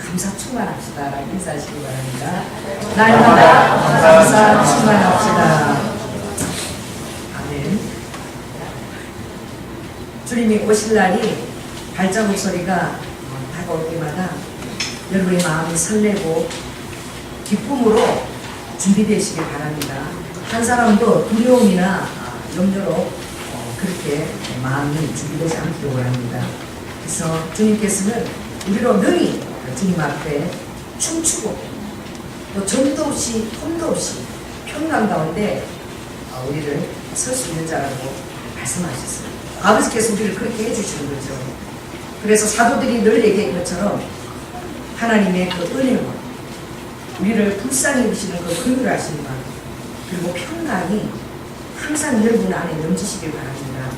감사 충만합시다라고 인사하시기 바랍니다. 날마다 감사 충만합시다. 아멘. 주님이 오실 날이 발자국 소리가 다가올 때마다 여러분의 마음이 설레고 기쁨으로 준비되시길 바랍니다. 한 사람도 두려움이나 염려로 그렇게 마음이 준비되지 않기를 원합니다. 그래서 주님께서는 우리로 능히 주님 앞에 춤추고 또 점도 없이 험도 없이 평강 가운데 우리를 설 수 있는 자라고 말씀하셨어요. 아버지께서 우리를 그렇게 해주시는 거죠. 그래서 사도들이 늘 얘기한 것처럼 하나님의 그 은혜와 우리를 불쌍히 여기시는 그 긍휼하심과 그리고 평강이 항상 여러분 안에 넘치시길 바랍니다.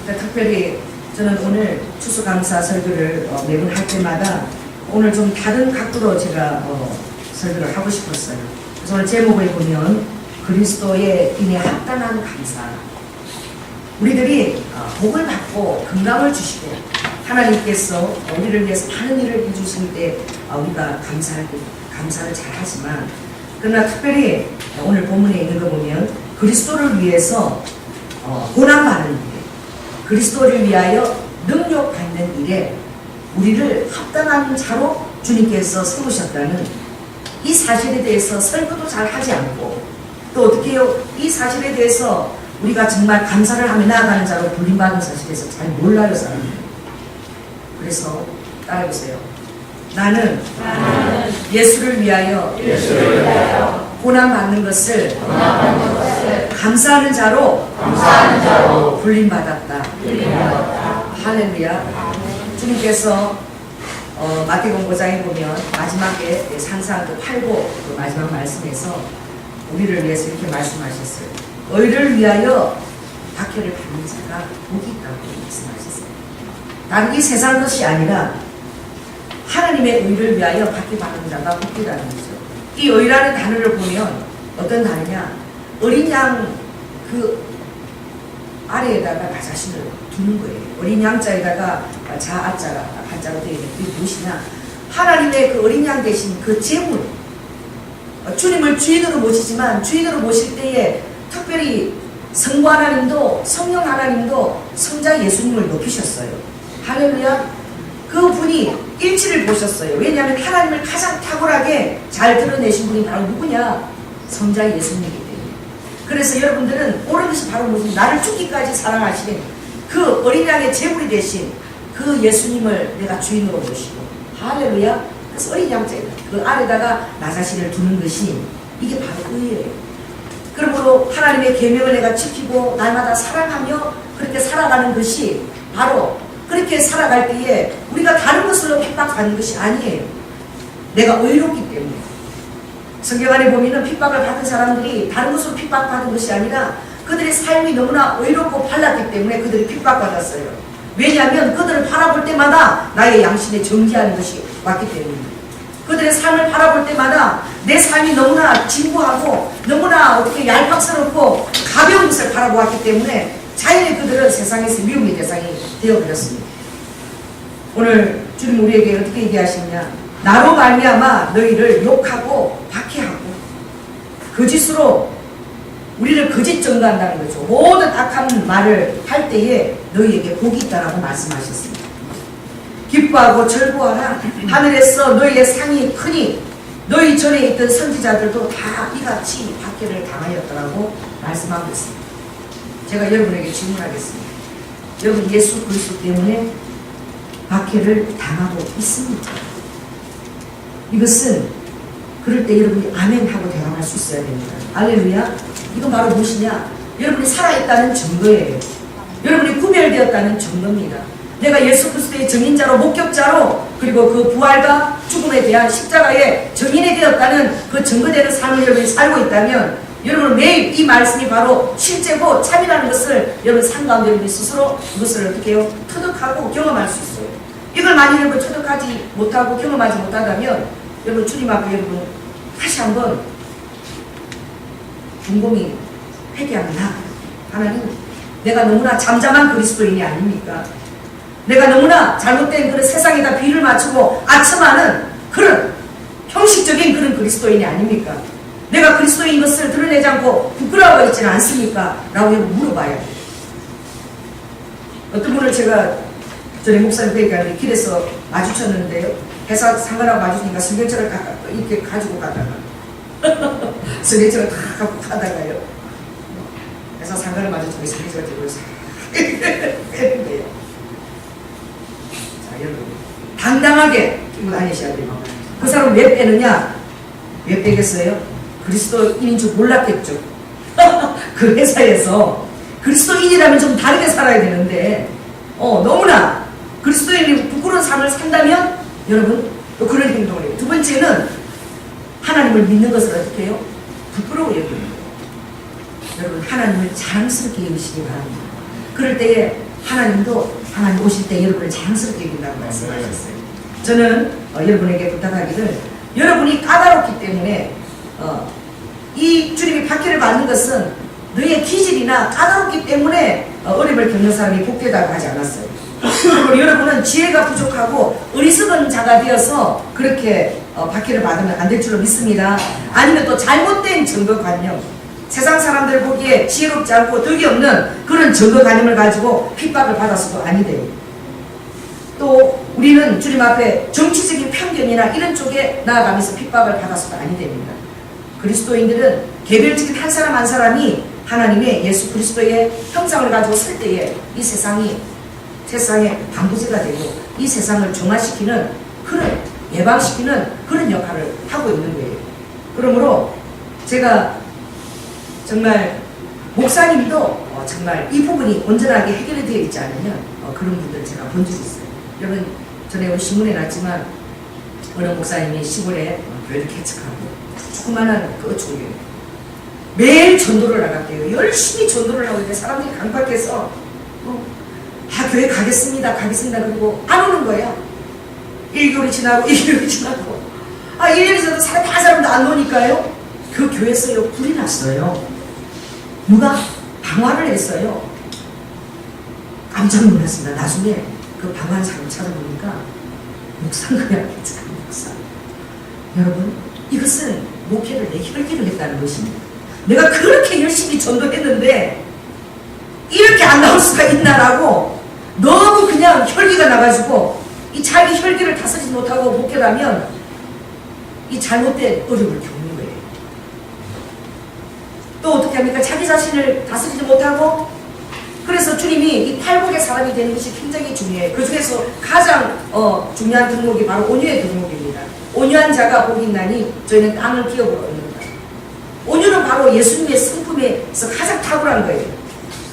그러니까 특별히 저는 오늘 추수감사 설교를 매번 할 때마다 오늘 좀 다른 각도로 제가 설교를 하고 싶었어요. 그래서 오늘 제목을 보면 그리스도의 인에 합당한 감사. 우리들이 복을 받고 건강을 주시고 하나님께서 우리를 위해서 많은 일을 해주실 때 우리가 감사를 잘 하지만 그러나 특별히 오늘 본문에 있는 거 보면 그리스도를 위해서 고난받는 일에 그리스도를 위하여 능력받는 일에 우리를 합당한 자로 주님께서 세우셨다는 이 사실에 대해서 설교도 잘 하지 않고 또 어떻게 해요? 이 사실에 대해서 우리가 정말 감사를 하며 나아가는 자로 불림받은 사실에서 잘 몰라요, 사람들이. 그래서 따라해보세요. 나는 예수를 위하여 고난받는 것을 감사하는 자로 불림받았다. 할렐루야. 주님께서 마태복음 5장에 보면 마지막에 산상 그 8고 그 마지막 말씀에서 우리를 위해서 이렇게 말씀하셨어요. 너희를 위하여 박해를 받는 자가 복이 있다고 말씀하셨어요. 다른 이 세상 것이 아니라 하나님의 의를 위하여 박해받는 자가 복이라는 거죠. 이 의라는 단어를 보면 어떤 단어냐? 어린 양 그 아래에다가 나 자신을 두는 거예요. 어린 양자에다가 자아자가 한자로 되어 있는 게 무엇이냐? 하나님의 그 어린 양 대신 그 제물, 주님을 주인으로 모시지만 주인으로 모실 때에 특별히 성부 하나님도 성령 하나님도 성자 예수님을 높이셨어요. 할렐루야. 그 분이 일치를 보셨어요. 왜냐하면 하나님을 가장 탁월하게 잘 드러내신 분이 바로 누구냐? 성자 예수님이기 때문에. 그래서 여러분들은 옳은 것이 바로 무슨 나를 죽기까지 사랑하시는 그 어린 양의 제물이 되신 그 예수님을 내가 주인으로 모시고 할렐루야. 그래서 어린 양자에 그 아래다가 나 자신을 두는 것이 이게 바로 의예요. 그러므로 하나님의 계명을 내가 지키고 날마다 사랑하며 그렇게 살아가는 것이 바로 그렇게 살아갈 때에 우리가 다른 것으로 핍박받는 것이 아니에요. 내가 의롭기 때문에. 성경 안에 보면은 핍박을 받은 사람들이 다른 것으로 핍박받은 것이 아니라 그들의 삶이 너무나 의롭고 발랐기 때문에 그들이 핍박받았어요. 왜냐하면 그들을 바라볼 때마다 나의 양심에 정지하는 것이 왔기 때문입니다. 그들의 삶을 바라볼 때마다 내 삶이 너무나 진부하고 너무나 어떻게 얄팍스럽고 가벼운 것을 바라보았기 때문에 자연히 그들은 세상에서 미움의 대상이 되어버렸습니다. 오늘 주님 우리에게 어떻게 얘기하시느냐? 나로 말미암아 너희를 욕하고 박해하고 거짓으로 우리를 거짓 증거한다는 거죠. 모든 악한 말을 할 때에 너희에게 복이 있다라고 말씀하셨습니다. 기뻐하고 즐거워하라. 하늘에서 너희의 상이 크니 너희 전에 있던 선지자들도 다 이같이 박해를 당하였더라고 말씀하고 있습니다. 제가 여러분에게 질문하겠습니다. 여러분 예수 그리스도 때문에 박해를 당하고 있습니까? 이것은 그럴 때 여러분이 아멘 하고 대답할 수 있어야 됩니다. 할렐루야. 이건 바로 무엇이냐? 여러분이 살아있다는 증거예요. 여러분이 구별되었다는 증거입니다. 내가 예수 그리스도의 증인자로 목격자로 그리고 그 부활과 죽음에 대한 십자가의 증인이 되었다는 그 증거되는 삶을 여러분이 살고 있다면 여러분은 매일 이 말씀이 바로 실제고 참이라는 것을 여러분 상가운데 여러분이 스스로 그것을 어떻게 해요? 터득하고 경험할 수 있어요. 이걸 만약 여러분 터득하지 못하고 경험하지 못하다면 여러분 주님 앞에 여러분 다시 한번 곰곰이 회개합니다. 하나님, 내가 너무나 잠잠한 그리스도인이 아닙니까? 내가 너무나 잘못된 그런 세상에다 비를 맞추고 아첨하는 그런 형식적인 그런 그리스도인이 아닙니까? 내가 그리스도인 것을 드러내지 않고 부끄러워 있지는 않습니까? 라고 물어봐야 돼요. 어떤 분을 제가 전에 목사님 뵈니까 길에서 마주쳤는데요. 회사 상관하고 마주치니까 성경책을 이렇게 가지고 가다가 성경책을 다 갖고 가다가요. 회사 상관을 마주치고 성경책을 들고 있어요. 빼는 거예요. 자, 여러분 당당하게 들고 다니셔야 돼요. 그 사람 왜 빼느냐? 왜 빼겠어요? 그리스도인인 줄 몰랐겠죠. 그 회사에서 그리스도인이라면 좀 다르게 살아야 되는데 너무나 그리스도인이 부끄러운 삶을 산다면 여러분 또 그런 행동을 해요. 두 번째는 하나님을 믿는 것을 어떻게 해요? 부끄러워 여기는 거예요. 여러분 하나님을 자랑스럽게 여기시기 바랍니다. 그럴 때에 하나님도 하나님 오실 때 여러분을 자랑스럽게 여긴다고 말씀하셨어요. 저는 여러분에게 부탁하기를 여러분이 까다롭기 때문에 이 주님이 박해를 받는 것은 너의 기질이나 까다롭기 때문에 어려움을 겪는 사람이 복되다고 하지 않았어요. 그리고 여러분은 지혜가 부족하고 어리석은 자가 되어서 그렇게 박해를 받으면 안 될 줄로 믿습니다. 아니면 또 잘못된 정거관념, 세상 사람들 보기에 지혜롭지 않고 덕이 없는 그런 정거관념을 가지고 핍박을 받아서도 아니 돼요. 또 우리는 주님 앞에 정치적인 편견이나 이런 쪽에 나아가면서 핍박을 받아서도 아니 됩니다. 그리스도인들은 개별적인 한 사람 한 사람이 하나님의 예수 그리스도의 형상을 가지고 설 때에 이 세상의 방부제가 되고 이 세상을 정화시키는 그런 예방시키는 그런 역할을 하고 있는 거예요. 그러므로 제가 정말 목사님도 정말 이 부분이 온전하게 해결이 되어 있지 않으면 그런 분들을 제가 본 적이 있어요. 여러분 전에 우리 신문에 났지만 어느 목사님이 시골에 교회를 개척하고 조그마한 그 교회 매일 전도를 나갔대요. 열심히 전도를 하고 있는데 사람들이 강박해서 교회 가겠습니다 그리고 안 오는 거예요. 1개월이 지나고 2개월이 지나고 1년이 지나도 사람도 안 오니까요. 그 교회에서요 불이 났어요. 누가 방화를 했어요. 깜짝 놀랐습니다. 나중에 그 방화한 사람을 찾아보니까 목사인 거야. 목사. 여러분 이것은 목회를 내 혈기를 했다는 것입니다. 내가 그렇게 열심히 전도했는데 이렇게 안 나올 수가 있나라고 너무 그냥 혈기가 나가지고 이 자기 혈기를 다스리지 못하고 목회를 하면 이 잘못된 어려움을 겪는 거예요. 또 어떻게 합니까? 자기 자신을 다스리지 못하고 그래서 주님이 이 팔복의 사람이 되는 것이 굉장히 중요해요. 그 중에서 가장 중요한 등록이 바로 온유의 등록입니다. 온유한 자가 복이 있나니 저희는 땅을 기업으로 얻는다. 온유는 바로 예수님의 성품에서 가장 탁월한 거예요.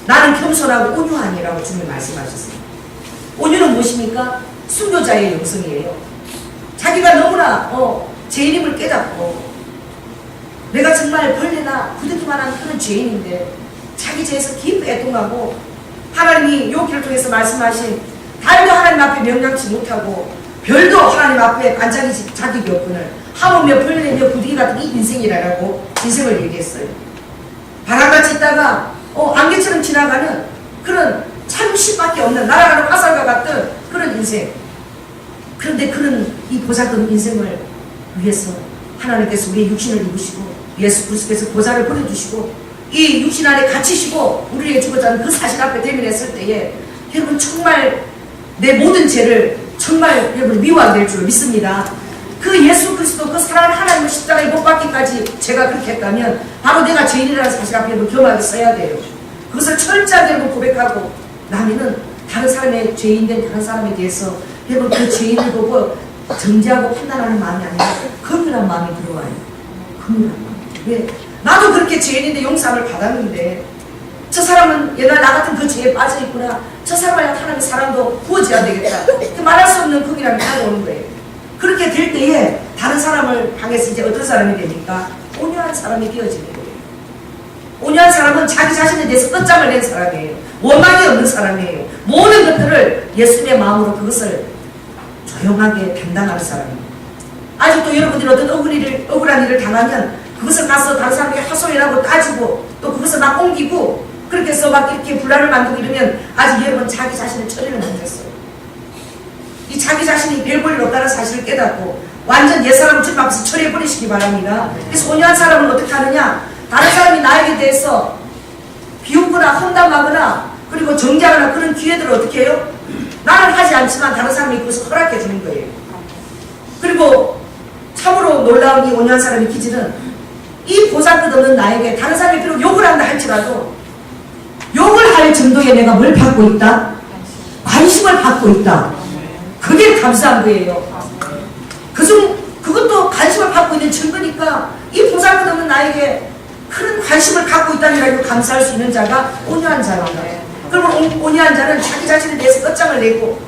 나는 겸손하고 온유하니라고 주님이 말씀하셨어요. 온유는 무엇입니까? 순교자의 영성이에요. 자기가 너무나 죄인임을 깨닫고 내가 정말 벌레나 부득이만 한 그런 죄인인데 자기 죄에서 깊이 애통하고 하나님이 욥기를 통해서 말씀하신 달도 하나님 앞에 명령치 못하고 별도 하나님 앞에 반짝이지 자기 여건을 하물며 벌레며 부득이 같은 이 인생이라고 인생을 얘기했어요. 바람같이 있다가 안개처럼 지나가는 그런 참심밖에 없는 날아가는 화살과 같은 그런 인생. 그런데 그런 이 보잘것없는 인생을 위해서 하나님께서 우리의 육신을 입으시고 예수 그리스도께서 보좌를 보내주시고 이 육신 안에 갇히시고 우리에게 주고자 그 사실 앞에 대면했을 때에 여러분 정말 내 모든 죄를 정말 여러분 미워하게 될 줄 믿습니다. 그 예수 그리스도 그 사랑하는 하나님을 십자가에 못 박기까지 제가 그렇게 했다면 바로 내가 죄인이라는 사실 앞에 여러분 겸하게 써야 돼요. 그것을 철저하게 여러분 고백하고 나면은 다른 사람의 죄인된 다른 사람에 대해서 여러분 그 죄인을 보고 정죄하고 판단하는 마음이 아니라 긍휼한 마음이 들어와요. 긍휼한 마음. 왜? 나도 그렇게 죄인인데 용서함을 받았는데 저 사람은 옛날 나 같은 그 죄에 빠져있구나. 저 사람을 하나님의 사랑도 부어줘야 되겠다. 말할 수 없는 긍휼함이 다가오는 거예요. 그렇게 될 때에 다른 사람을 향해서 이제 어떤 사람이 됩니까? 온유한 사람이 되어지는 거예요. 온유한 사람은 자기 자신에 대해서 끝장을 낸 사람이에요. 원망이 없는 사람이에요. 모든 것들을 예수님의 마음으로 그것을 조용하게 담당하는 사람이에요. 아직도 여러분들이 어떤 억울한 일을 당하면 그것을 가서 다른 사람에게 하소연하고 따지고 또 그것을 막 옮기고 그렇게 해서 막 이렇게 분란을 만들고 이러면 아직 여러분 자기 자신을 처리를 못했어요. 이 자기 자신이 별 볼일 없다는 사실을 깨닫고 완전 옛사람을 주님 앞에서 처리해버리시기 바랍니다. 그래서 온유한 사람은 어떻게 하느냐, 다른 사람이 나에게 대해서 비웃거나 험담하거나 그리고 정죄하거나 그런 기회들을 어떻게 해요? 나는 하지 않지만 다른 사람이 그것을 허락해 주는 거예요. 그리고 참으로 놀라운 이 온유한 사람의 기질은 이 보잘것없는 나에게 다른 사람이 비록 욕을 한다 할지라도 욕을 할 정도의 내가 뭘 받고 있다? 관심을 받고 있다. 그게 감사한 거예요. 그것도 관심을 받고 있는 증거니까 이 보잘것없는 나에게 큰 관심을 갖고 있다는 걸 감사할 수 있는 자가 온유한 자입니다. 그러면 온유한 자는 자기 자신에 대해서 끝장을 내고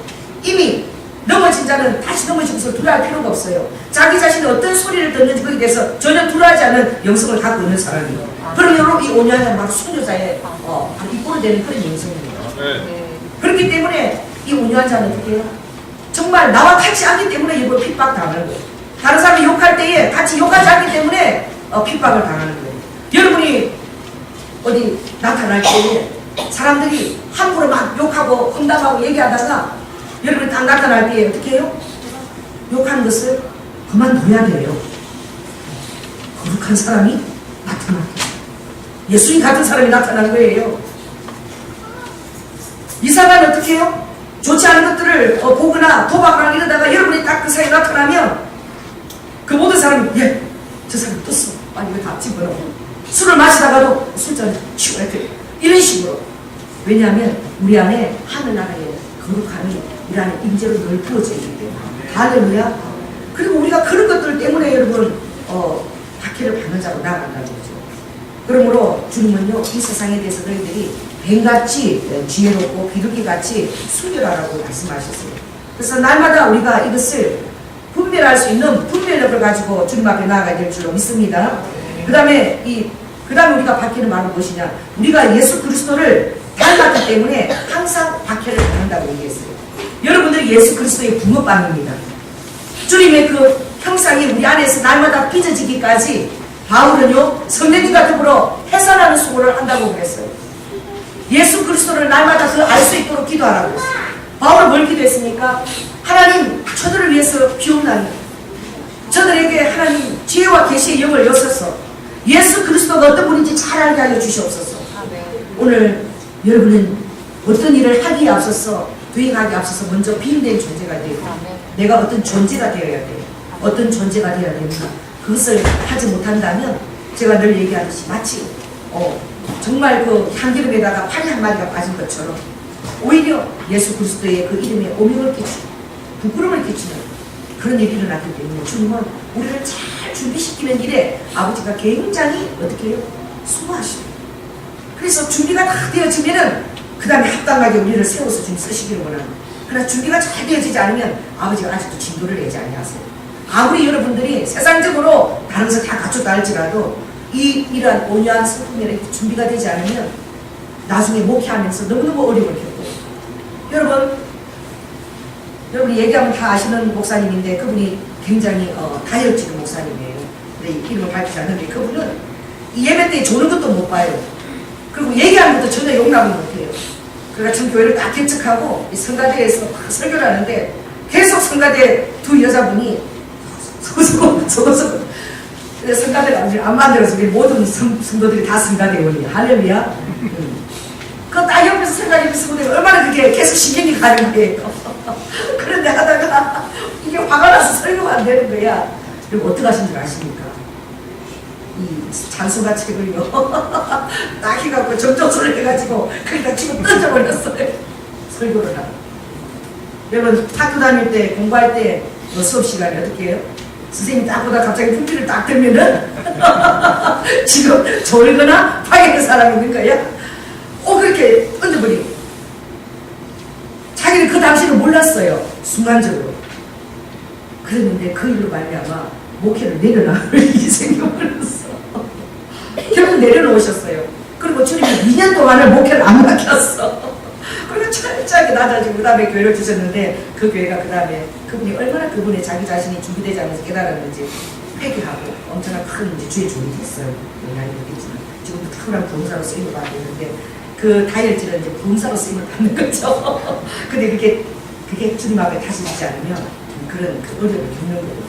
이미 넘어진 자는 다시 넘어지고서 두려워할 필요가 없어요. 자기 자신이 어떤 소리를 듣는지 거기에 대해서 전혀 두려워하지 않은 영성을 갖고 있는 사람이에요. 그러면 이 온유한 자는 바로 순교자의 입꼬를 되는 그런 영성입니다. 그렇기 때문에 이 온유한 자는 어떻게 해요? 정말 나와 같이 않기 때문에 이걸 핍박당하는 거예요. 다른 사람이 욕할 때에 같이 욕하지 않기 때문에 핍박을 당하는 거예요. 여러분이 어디 나타날 때에 사람들이 함부로 막 욕하고 험담하고 얘기하다가 여러분이 딱 나타날 때에 어떻게 해요? 욕하는 것을 그만둬야 돼요. 거룩한 사람이 나타나요. 예수님 같은 사람이 나타난 거예요. 이상한 어떻게 해요? 좋지 않은 것들을 보거나 도박을 이러다가 여러분이 딱 그 사이에 나타나면 그 모든 사람이 저 사람 떴어. 아니 왜 다 집어넣어. 술을 마시다가도 술잔 치고 이렇게 이런 식으로. 왜냐하면 우리 안에 하늘나라의 거룩함이 우리 안에 임재로 늘 부어져 있기 때문에. 할렐루야. 그리고 우리가 그런 것들 때문에 여러분 박해를 받는 자로 나아간다는 거죠. 그러므로 주님은요 이 세상에 대해서 너희들이 뱀같이 지혜롭고 비둘기같이 순결하라고 말씀하셨어요. 그래서 날마다 우리가 이것을 분별할 수 있는 분별력을 가지고 주님 앞에 나아가야 될 줄로 믿습니다. 그 다음에 우리가 박해는 바로 무엇이냐? 우리가 예수 그리스도를 닮았기 때문에 항상 박해를 받는다고 얘기했어요. 여러분들이 예수 그리스도의 붕어빵입니다. 주님의 그 형상이 우리 안에서 날마다 빚어지기까지 바울은요 성령님과 더불어 해산하는 수고를 한다고 그랬어요. 예수 그리스도를 날마다 그 알 수 있도록 기도하라고 했어요. 바울은 뭘 기도했습니까? 하나님 저들을 위해서 비옵나니 저들에게 하나님 지혜와 계시의 영을 여셔서 예수 그리스도가 어떤 분인지 잘 알게 하여 주시옵소서. 오늘 여러분은 어떤 일을 하기에 앞서서 부행하기에 앞서서 먼저 빈된 존재가 되고 내가 어떤 존재가 되어야 돼요. 어떤 존재가 되어야 됩니다. 그것을 하지 못한다면 제가 늘 얘기하듯이 마치 정말 그 향기름에다가 파리 한 마리가 빠진 것처럼 오히려 예수 그리스도의 그 이름에 오명을 끼치고 부끄러움을 끼치는 그런 일이 일어났기 때문에 주님은 우리를 잘 준비시키는 일에 아버지가 굉장히 어떻게 해요? 수고하시고 그래서 준비가 다 되어지면은 그 다음에 합당하게 우리를 세워서 좀 쓰시기를 원합니다. 그러나 준비가 잘 되어지지 않으면 아버지가 아직도 진도를 내지 아니하세요. 아무리 여러분들이 세상적으로 다른 것을 다 갖췄다 할지라도 이러한 온유한 성품이 준비가 되지 않으면 나중에 목회하면서 너무너무 어려움을 겪고 여러분이 얘기하면 다 아시는 목사님인데 그분이 굉장히 다혈질의 목사님이에요. 근데 이름을 밝히지 않는데 그분은 이 예배 때 조는 것도 못 봐요. 그리고 얘기하는 것도 전혀 용납을 못해요. 그러니까 전 교회를 딱 개척하고 이 성가대에서 막 설교를 하는데 계속 성가대 두 여자분이 소고소고 성가대를 안 만들어서 우리 모든 성도들이 다 성가대원이에요. 할렐루야. 그 딱 옆에서 생각이 성도들이 얼마나 그게 계속 신경이 가는 거예요. 그런데 하다가 이게 화가 나서 설교가 안 되는 거야. 그리고 어떻게 하신 줄 아십니까? 이 잔소가 책을요 딱 해갖고 정정소를 해가지고 그러니까 지금 던져버렸어요. 설교를 하고. 여러분 학교 다닐 때 공부할 때 수업 시간에 어떻게 해요? 선생님이 딱 보다 갑자기 분필을 딱 들면은 지금 졸거나 파괴된 사람이 있는 거야. 그렇게 던져버리고 자기는 그 당시는 몰랐어요. 순간적으로. 그랬는데 그 일로 말미암아 목회를 내려놔을 일이 생겨버렸어. 결국 내려놓으셨어요. 그리고 주님이 2년 동안을 목회를 안 맡겼어. 그리고 철저하게 낮아지고 그 다음에 교회를 주셨는데 그 교회가 그 다음에 그분이 얼마나 그분의 자기 자신이 준비되지 않아서 깨달았는지 회개하고 엄청난 큰 주의 종이 됐어요. 나이 되겠지만 지금도 특별한 봉사로 쓰임을 받고 있는데 그 다혈질은 이제 봉사로 쓰임을 받는 거죠. 근데 그렇게 그게 주님 앞에 다스리지 않으면 그런 그 어려움을 겪는 거예요.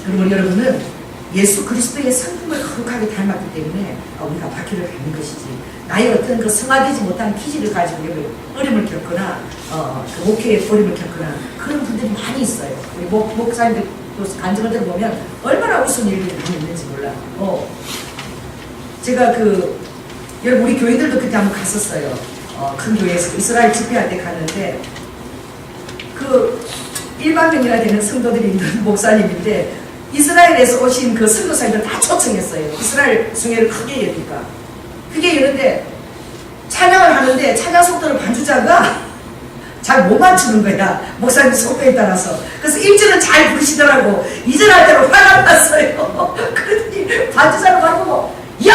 그러면 여러분은 예수 그리스도의 성품을 거룩하게 닮았기 때문에 우리가 박해를 받는 것이지, 나의 어떤 그 성화되지 못한 기질을 가지고 어려움을 겪거나 그 목회에 어려움을 겪거나 그런 분들이 많이 있어요. 우리 목사님들 간증을 들어보면 얼마나 우스운 일들이 많이 있는지 몰라. 제가 여러분 우리 교인들도 그때 한번 갔었어요. 큰 교회에서 이스라엘 집회할 때 갔는데 1만 명이나 되는 성도들이 있는 목사님인데 이스라엘에서 오신 그 선교사님들 다 초청했어요. 이스라엘 성회를 크게 여니까. 크게 여는데 찬양을 하는데 찬양 속도를 반주자가 잘 못 맞추는 거야. 목사님 속도에 따라서. 그래서 1절은 잘 부르시더라고. 2절 할 때로 화가 났어요. 그러더니 반주자를 바라보고 야!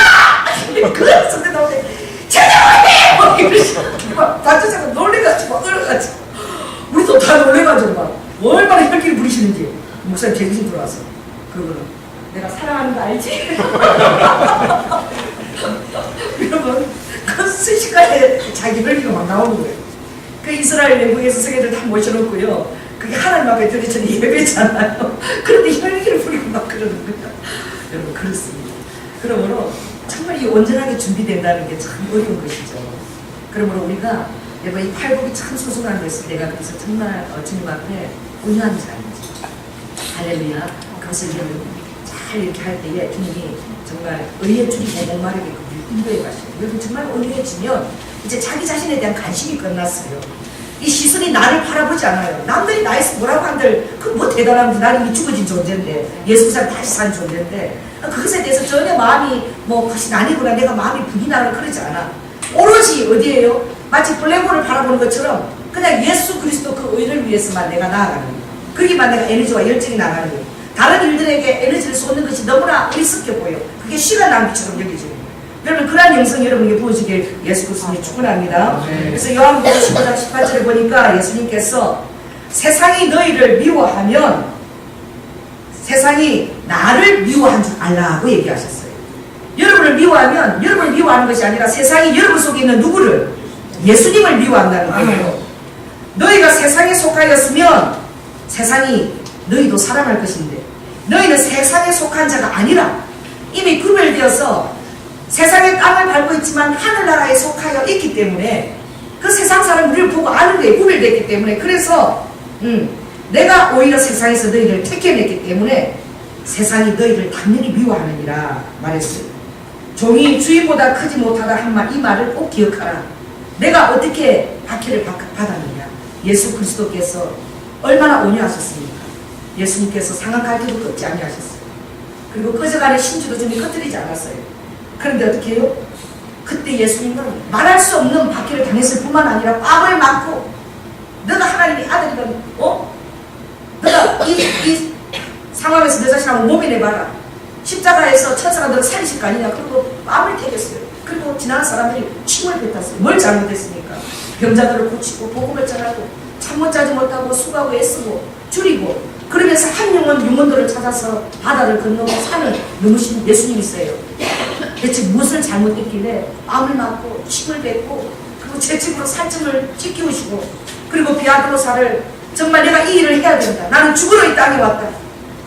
그 속도 나오는데 찬양을 해! 막 이러시고 반주자가 놀래가지고 얼어가지고 우리도 다 놀래가지고 막 얼마나 혈기를 부리시는지. 목사님 제정신 들어와서 그러고는 내가 사랑하는 거 알지? 여러분 그 순식간에 자기 혈기가 막 나오는 거예요. 그 이스라엘 내국에서 성회들 다 모셔놓고요. 그게 하나님 앞에 들이쳐는 예배잖아요. 그런데 혈기를 부리고 막 그러는 거예요. 여러분 그렇습니다. 그러므로 정말 이 온전하게 준비된다는 게 참 어려운 것이죠. 그러므로 우리가 여러분 이 팔복이 참 소중한 것을 내가 그래서 정말 주님 앞에 온유한 자인지 할렐루야. 그것을 여러분 잘 이렇게 할 때에 주님이 정말 의의 줄이 목마르게 인도해 가시고 여러분 정말 온유해지면 이제 자기 자신에 대한 관심이 끝났어요. 이 시선이 나를 바라보지 않아요. 남들이 나에서 뭐라고 한들 그 뭐 대단한데 나는 이미 죽어진 존재인데 예수님 다시 산 존재인데 그것에 대해서 전혀 마음이 그것이 아니구나 내가 마음이 분이 나는 그러지 않아. 오로지 어디에요? 마치 블랙홀을 바라보는 것처럼 그냥 예수 그리스도 그 의를 위해서만 내가 나아가는 거예요. 거기만 내가 에너지와 열정이 나가는 거예요. 다른 일들에게 에너지를 쏟는 것이 너무나 어리석게 보여. 그게 시간 낭비처럼 여겨지는 거예요. 여러분 그러한 영성 여러분에게 부어지길 예수 그리스도님 축원합니다. 그래서 요한복음 15장 18절에 보니까 예수님께서 세상이 너희를 미워하면 세상이 나를 미워한 줄 알라고 얘기하셨어요. 여러분을 미워하면 여러분을 미워하는 것이 아니라 세상이 여러분 속에 있는 누구를? 예수님을 미워한다는 거예요. 너희가 세상에 속하였으면 세상이 너희도 살아날 것인데 너희는 세상에 속한 자가 아니라 이미 구별되어서 세상의 땅을 밟고 있지만 하늘나라에 속하여 있기 때문에 그 세상 사람 우리를 보고 아는 거에 구별됐기 때문에 그래서 내가 오히려 세상에서 너희를 택해냈기 때문에 세상이 너희를 당연히 미워하느니라 말했어요. 종이 주인보다 크지 못하다 한 말, 이 말을 꼭 기억하라. 내가 어떻게 박해를 받았느냐. 예수 그리스도께서 얼마나 온유하셨습니까? 예수님께서 상한 때도 꺾지 아니하셨어요. 그리고 꺼져가는 심주도 좀 꺼뜨리지 않았어요. 그런데 어떻게 해요? 그때 예수님은 말할 수 없는 박해를 당했을 뿐만 아니라 뺨을 맞고 너가 하나님의 아들이면 너가 이 상황에서 너 자신하고 모면해봐라. 십자가에서 천사가 너를 살리실 거 아니냐. 그리고 뺨을 때렸어요. 그리고 지나간 사람들이 침을 뱉었어요. 뭘 잘못했습니까? 병자들을 고치고 복음을 전하고 잠 못 자지 못하고 수고하고 애쓰고 줄이고 그러면서 한 영혼들을 찾아서 바다를 건너고 산을 넘으신 예수님이세요. 대체 무엇을 잘못했길래 뺨을 맞고 침을 뱉고 그리고 채찍으로 살점을 찢기우시고 그리고 비아드로사를 정말 내가 이 일을 해야 된다. 나는 죽으러 이 땅에 왔다.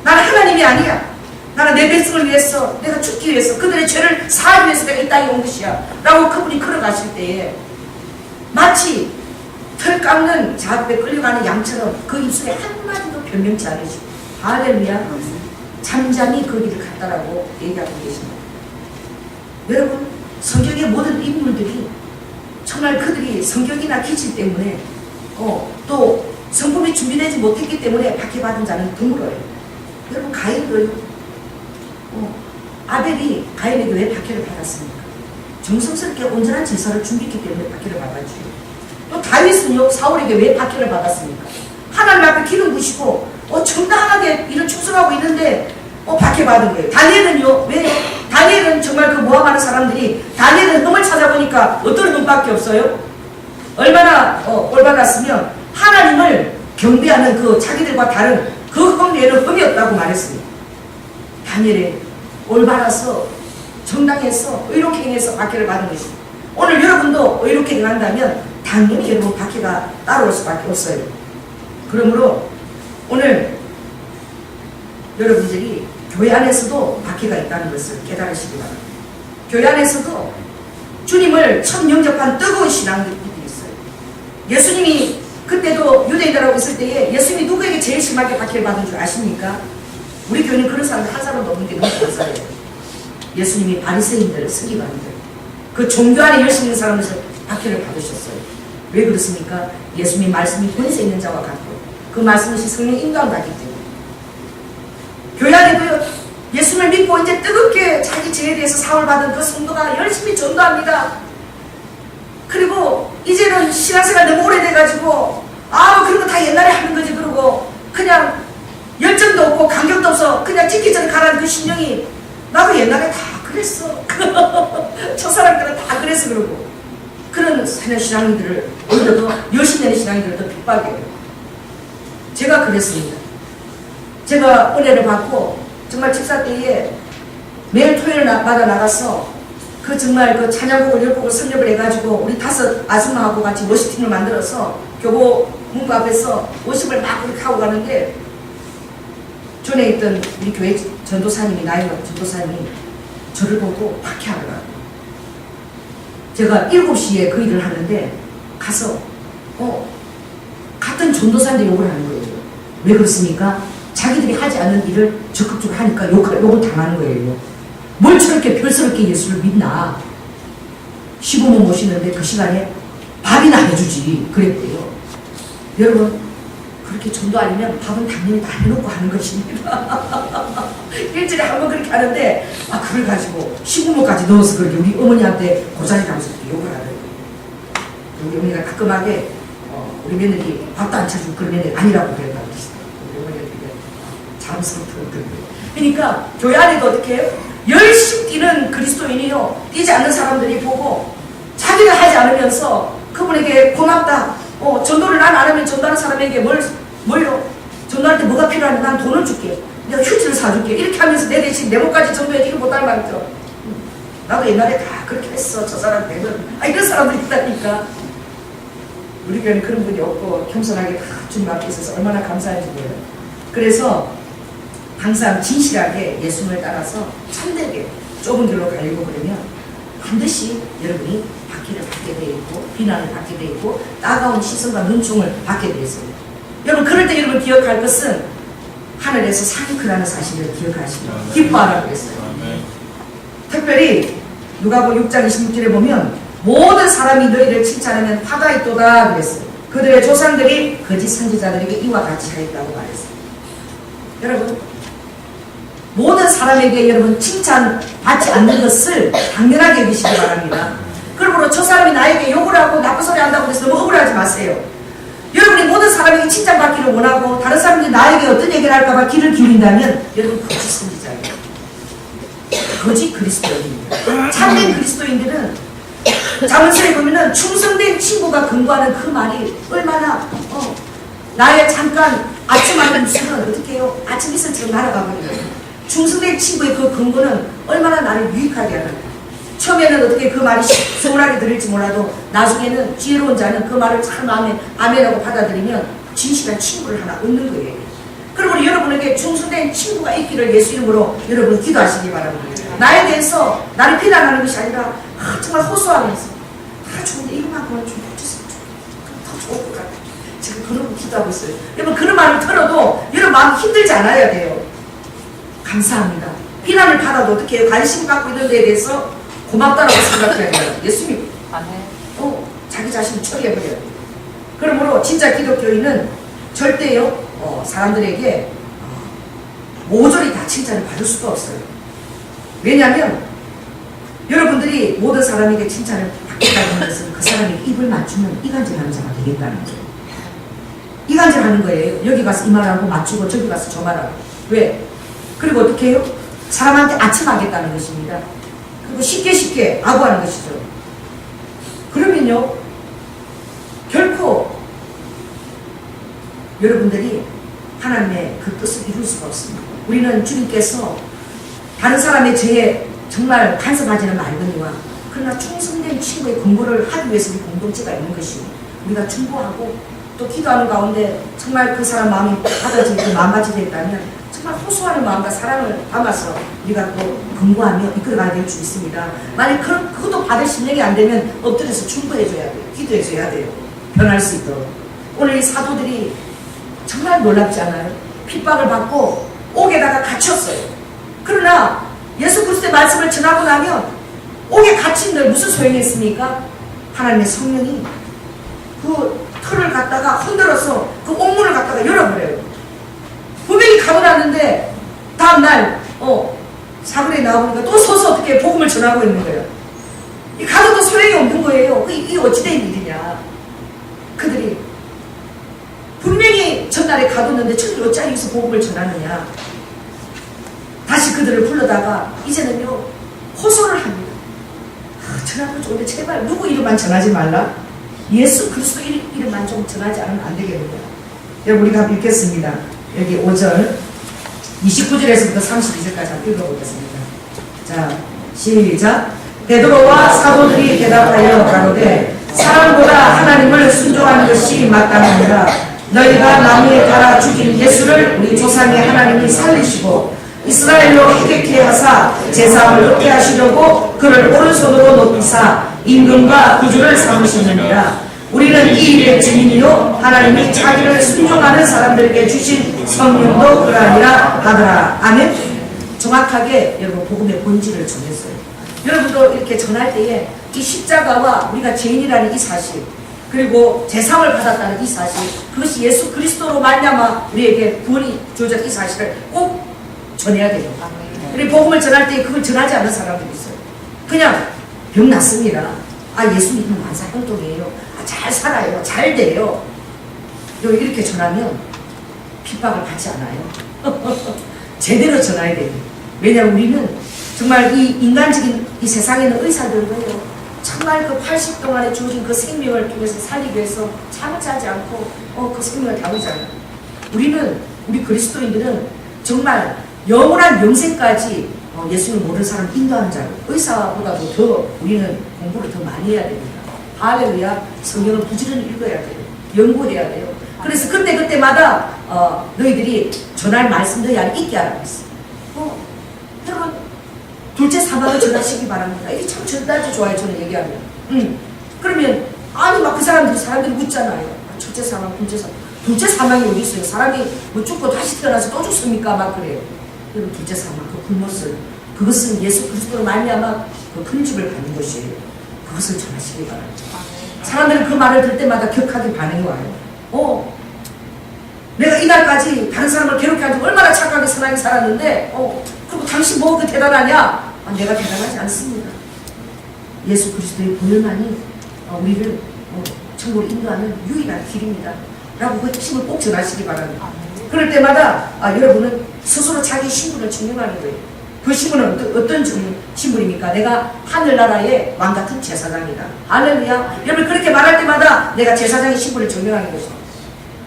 나는 하나님이 아니야. 나는 내 백성을 위해서 내가 죽기 위해서 그들의 죄를 사하기 위해서 내가 이 땅에 온 것이야 라고 그분이 걸어가실 때에 마치 털 깎는 자앞에 끌려가는 양처럼 그 입술에 한마디도 변명치 않으시고 할렐루야 잠잠히 그 길을 갔다라고 얘기하고 계십니다. 여러분 성경의 모든 인물들이 정말 그들이 성경이나 기질 때문에 또 성품이 준비되지 못했기 때문에 박해받은 자는 드물어요. 여러분 가인도요. 아벨이 가인에게 왜 박해를 받았습니까? 정성스럽게 온전한 제사를 준비했기 때문에 박해를 받았죠. 또 다윗은요 사울에게 왜 박해를 받았습니까? 하나님 앞에 기름 부시고 정당하게 이런 충성하고 있는데 박해받은 거예요. 다니엘은요 왜요? 다니엘은 정말 그 모함하는 사람들이 다니엘은 흠을 찾아보니까 어떤 흠밖에 없어요? 얼마나 올바랐으면 하나님을 경배하는 그 자기들과 다른 그 흠 외에는 흠이 없다고 말했습니다. 다니엘이 올바라서 정당해서 의롭게 행해서 박해를 받은 것입니다. 오늘 여러분도 의롭게 행한다면 당연히 여러분 박해가 따라올 수밖에 없어요. 그러므로 오늘 여러분들이 교회 안에서도 박해가 있다는 것을 깨달으시기 바랍니다. 교회 안에서도 주님을 처음 영접한 뜨거운 신앙들이 있어요. 예수님이 그때도 유대인들하고 있을 때에 예수님이 누구에게 제일 심하게 박해를 받은 줄 아십니까? 우리 교회는 그런 사람들 한 사람도 없는 게 너무 감사해요. 예수님이 바리새인들, 서기관들, 그 종교 안에 열심히 있는 사람에서 박해를 받으셨어요. 왜 그렇습니까? 예수님의 말씀이 권세 있는 자와 같고 그 말씀이 성령 인도함 같기 때문에. 교회 안에도 예수님을 믿고 이제 뜨겁게 자기 죄에 대해서 사함을 받은 그 성도가 열심히 전도합니다. 그리고 이제는 신앙생활 너무 오래돼가지고 그런 거 다 옛날에 하는 거지 그러고 그냥 열정도 없고 감격도 없어 그냥 찍기 전에 가라는 그 심령이 나도 옛날에 다 그랬어. 첫사람들은 다 그랬어 그러고 그런 사년 신앙인들을 오히려 더 열심히 하는 신앙인들을 더 핍박해요. 제가 그랬습니다. 제가 은혜를 받고 정말 집사 때에 매일 토요일마다 나가서 그 정말 그 찬양곡을 10곡을 섭렵을 해가지고 우리 5 아줌마하고 같이 워시팀을 만들어서 교보 문구 앞에서 워십을 막 그렇게 하고 가는데 전에 있던 우리 교회 전도사님이 나이가 전도사님이 저를 보고 박해하더라고요. 제가 7시에 그 일을 하는데 가서 같은 전도사인데 욕을 하는 거예요. 왜 그렇습니까? 자기들이 하지 않는 일을 적극적으로 하니까 욕을 당하는 거예요. 뭘 저렇게 별스럽게 예수를 믿나. 시부모 모시는데 그 시간에 밥이나 해주지 그랬대요. 여러분 그렇게 전도 아니면 밥은 당연히 다 해놓고 하는 것입니다. 일주일에 한 번 그렇게 하는데 그걸 가지고 시부모까지 넣어서 그렇게 우리 어머니한테 고자리 가면서 욕을 하더라고요. 우리 어머니가 따끔하게 우리 며느리 밥도 안 차주고 그런 며느리 아니라고 그랬다고 그러시더라고요. 우리 어머니가 되게 자랑스럽더라고요. 그러니까 교회 안에도 어떻게 해요? 열심히 뛰는 그리스도인이요 뛰지 않는 사람들이 보고 자기가 하지 않으면서 그분에게 고맙다. 전도를 난 안 하면 전도하는 사람에게 뭘요? 전도할 때 뭐가 필요하냐? 난 돈을 줄게. 내가 휴지를 사줄게. 이렇게 하면서 내 대신 내 몸까지 전도해주기 못할 말이죠. 나도 옛날에 다 그렇게 했어. 저 사람 되면. 이런 사람들이 있다니까. 우리 교회는 그런 분이 없고 겸손하게 다 주님 앞에 있어서 얼마나 감사한지 몰라요. 그래서 항상 진실하게 예수님을 따라서 참되게 좁은 길로 가려고 그러면 반드시 여러분이 박해를 받게 되어 있고 비난을 받게 되어 있고 따가운 시선과 눈총을 받게 되어 있습니다. 여러분 그럴 때 여러분 기억할 것은 하늘에서 상이 크다는 사실을 기억하시고 기뻐하라고 했어요. 특별히 누가복음 6장 26절에 보면 모든 사람이 너희를 칭찬하면 화가 있도다 그랬어요. 그들의 조상들이 거짓 선지자들에게 이와 같이 하였다고 말했어요. 여러분 모든 사람에게 여러분 칭찬 받지 않는 것을 당연하게 여기시기 바랍니다. 그러므로 저 사람이 나에게 욕을 하고 나쁜 소리 한다고 해서 너무 억울하지 마세요. 여러분이 모든 사람에게 칭찬받기를 원하고 다른 사람들이 나에게 어떤 얘기를 할까봐 귀를 기울인다면 여러분 거짓 선지자예요. 거짓 그리스도인입니다. 참된 그리스도인들은 자문서에 보면은 충성된 친구가 근거하는 그 말이 얼마나 나의 잠깐 아침 하는 술은 어떻게 해요? 아침 이슬처럼 날아가거든요. 충성된 친구의 그 근거는 얼마나 나를 유익하게 하는가. 처음에는 어떻게 그 말이 서운하게 들릴지 몰라도 나중에는 지혜로운 자는 그 말을 잘 마음에 아멘하고 받아들이면 진실한 친구를 하나 얻는 거예요. 그러므로 여러분에게 충성된 친구가 있기를 예수 이름으로 여러분 기도하시기 바랍니다. 나에 대해서 나를 비난하는 것이 아니라 정말 호소하면서 좋은데 이것만큼은 좀 해주세요. 더 좋을 것 같아요. 지금 그런 기도하고 있어요. 여러분 그런 말을 들어도 여러분 마음 힘들지 않아야 돼요. 감사합니다. 비난을 받아도 어떻게 해요? 관심 갖고 있는 데에 대해서 고맙다라고 생각해야 돼요. 예수님 자기 자신을 처리해버려요. 그러므로 진짜 기독교인은 절대요 사람들에게 모조리 다 칭찬을 받을 수가 없어요. 왜냐하면 여러분들이 모든 사람에게 칭찬을 받겠다는 것은 그 사람에게 입을 맞추면 이간질하는 자가 되겠다는 거예요. 이간질하는 거예요. 여기 가서 이 말하고 맞추고 저기 가서 저 말하고. 왜? 그리고 어떻게 해요? 사람한테 아첨하겠다는 것입니다. 그리고 쉽게 아부하는 것이죠. 그러면요 결코 여러분들이 하나님의 그 뜻을 이룰 수가 없습니다. 우리는 주님께서 다른 사람의 죄에 정말 간섭하지는 말거니와 그러나 충성된 친구의 근거를 하기 위해서 우리 공동체가 있는 것이고 우리가 충고하고 또 기도하는 가운데 정말 그 사람 마음이 받아지고 마음가짐이 됐다면 정말 호소하는 마음과 사랑을 담아서 우리가 또 근거하며 이끌어가야 될 수 있습니다. 만약 그것도 받을 실력이 안 되면 엎드려서 충고해줘야 돼요. 기도해줘야 돼요. 변할 수 있도록. 오늘 이 사도들이 정말 놀랍지 않아요? 핍박을 받고 옥에다가 갇혔어요. 그러나 예수 그리스도의 말씀을 전하고 나면 옥에 갇힌 들 무슨 소용이 있습니까? 하나님의 성령이 그 틀을 갖다가 흔들어서 그 옥문을 갖다가 열어버려요. 분명히 가둬놨는데 다음날 사거리에 나오니까 또 서서 어떻게 복음을 전하고 있는 거예요. 이 가둬도 소용이 없는 거예요. 이게 어찌된 일이냐. 그들이 분명히 전날에 가뒀는데 저들이 어찌 여기서 복음을 전하느냐. 다시 그들을 불러다가 이제는요 호소를 합니다. 전하고 좋은데 제발 누구 이름만 전하지 말라. 예수 그리스도 이름만 좀 전하지 않으면 안 되겠는데요. 여러분 우리가 읽겠습니다. 여기 5절 29절에서부터 32절까지 한번 읽어보겠습니다. 자 시작. 베드로와 사도들이 대답하여 가로되 사람보다 하나님을 순종하는 것이 마땅합니다. 너희가 나무에 달아 죽인 예수를 우리 조상의 하나님이 살리시고 이스라엘로 회개케 하사 제사함을 얻게 하시려고 그를 오른손으로 높이사 임금과 구주를 삼으시느니라. 우리는 이 일의 증인이요 하나님이 자기를 순종하는 사람들에게 주신 성령도 그러하니라 하더라. 아멘. 정확하게 여러분 복음의 본질을 전했어요. 여러분도 이렇게 전할 때에 이 십자가와 우리가 죄인이라는 이 사실, 그리고 제사함을 받았다는 이 사실, 그것이 예수 그리스도로 말미암아 우리에게 구원이 주어진 이 사실을 꼭 전해야 됩니다. 그리고 복음을 전할 때 그걸 전하지 않는 사람들이 있어요. 그냥 병 났습니다. 예수님은 만사형통이에요. 잘 살아요. 잘 돼요. 이렇게 전하면 핍박을 받지 않아요. 제대로 전해야 돼요. 왜냐하면 우리는 정말 이 인간적인 이 세상에 있는 의사들도요 정말 그 80 동안에 주어진 그 생명을 통해서 살리기 위해서 잠을 자지 않고 그 생명을 다루잖아요. 우리 그리스도인들은 정말 영원한 영생까지 예수님을 모르는 사람 인도하는 자로 의사보다도 더 우리는 공부를 더 많이 해야 됩니다. 할렐루야. 성경을 부지런히 읽어야 돼요. 연구해야 돼요. 그래서 그때마다 너희들이 전할 말씀 너희 안에 있게 하라고 했어요. 여러분 둘째 사망을 전하시기 바랍니다. 이게 참 전달도 좋아요. 저는 얘기하면. 그러면 막 그 사람들이 묻잖아요. 첫째 사망, 둘째 사망. 둘째 사망이 어디 있어요? 사람이 죽고 다시 태어나서 또 죽습니까? 막 그래요. 여러분 둘째 사망, 그 굶었어요. 그것은 예수 그리스도로 말미암아 그 금집을 받는 것이에요. 그것을 전하시기 바랍니다. 사람들은 그 말을 들을 때마다 격하게 반응이 와요. 내가 이날까지 다른 사람을 괴롭게 하지 얼마나 착하게 선하게 살았는데 그리고 당신 뭐 그 대단하냐? 내가 대단하지 않습니다. 예수 그리스도의 보혈만이 우리를 천국으로 인도하는 유일한 길입니다. 라고 그 핵심을 꼭 전하시기 바랍니다. 그럴 때마다 여러분은 스스로 자기 신분을 증명하는 거예요. 그 신분은 어떤 신분입니까? 내가 하늘나라의 왕같은 제사장이다. 할렐루야. 여러분 그렇게 말할 때마다 내가 제사장의 신분을 증명하는 것입니다.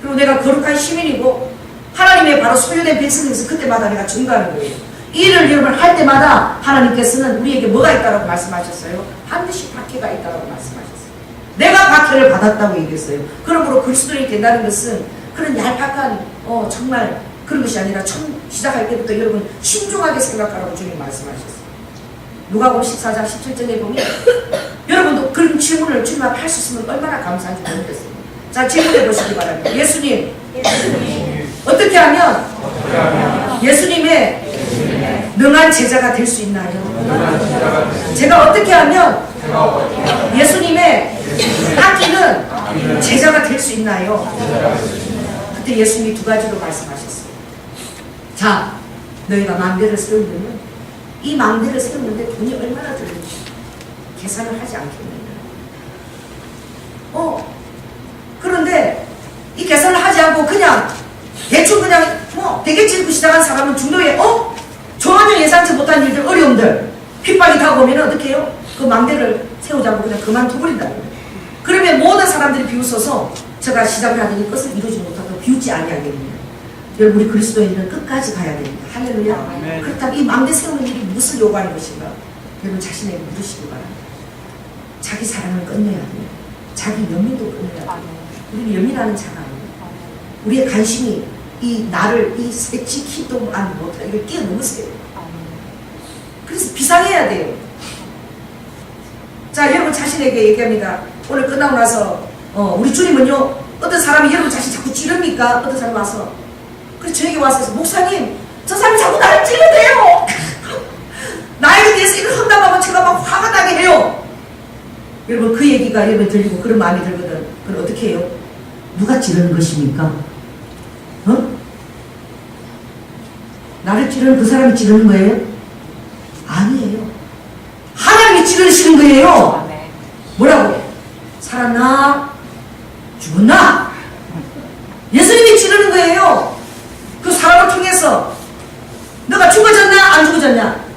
그리고 내가 거룩한 시민이고 하나님의 바로 소유된 백성에서 그때마다 내가 증거하는 거예요. 이 일을 여러분 할 때마다 하나님께서는 우리에게 뭐가 있다고 말씀하셨어요? 반드시 박해가 있다고 말씀하셨어요. 내가 박해를 받았다고 얘기했어요. 그러므로 그리스도인이 된다는 것은 그런 얄팍한 정말 그런 것이 아니라 처음 시작할 때부터 여러분 신중하게 생각하라고 주님 말씀하셨어요. 누가복음 14장 17절에 보면 여러분도 그런 질문을 주님 앞에 할 수 있으면 얼마나 감사한지 모르겠어요. 자, 질문해 보시기 바랍니다. 예수님 어떻게 하면 예수님의 능한 제자가 될 수 있나요? 제가 어떻게 하면 예수님의 아끼는 제자가 될 수 있나요? 그때 예수님이 두 가지로 말씀하셨어요. 자, 너희가 망대를 세우려면 이 망대를 세우는데 돈이 얼마나 들는지 계산을 하지 않겠느냐. 그런데 이 계산을 하지 않고 그냥 대충 그냥 되겠지 고 시작한 사람은 중도에 전혀 예상치 못한 일들, 어려움들, 핍박이 다가오면 어떻게 해요? 그 망대를 세우자고 그냥 그만둬버린다는 거예요. 그러면 모든 사람들이 비웃어서 제가 시작을 하더니 끝을 이루지 못하고 비웃지 아니하겠느냐. 여러분 우리 그리스도인들은 끝까지 가야 됩니다. 할렐루야. 그렇다면 이 망대 세우는 일이 무엇을 요구하는 것인가? 여러분 자신에게 물으시기 바랍니다. 자기 사랑을 끝내야 돼요. 자기 연민도 끝내야 돼요. 우리는 예민하는 자가 아니에요. 우리의 관심이 이 나를 이 지키도 안 못하 이걸 뛰어넘으세요. 그래서 비상해야 돼요. 자, 여러분 자신에게 얘기합니다. 오늘 끝나고 나서 우리 주님은요, 어떤 사람이 여러분 자신 자꾸 찌릅니까? 어떤 사람 와서 그래서 저에게 와서 목사님, 저 사람이 자꾸 나를 찌르대요. 나에 대해서 이걸 한다고 제가 막 화가 나게 해요. 여러분 그 얘기가 여러분 들리고 그런 마음이 들거든. 그럼 어떻게 해요? 누가 찌르는 것입니까? 나를 찌르는 그 사람이 찌르는 거예요? 아니에요. 하나님이 찌르시는 거예요. 뭐라고? 살았나? 죽었나? 예수님이 찌르는 거예요. 그 사람을 통해서 너가 죽어졌나? 안 죽어졌냐?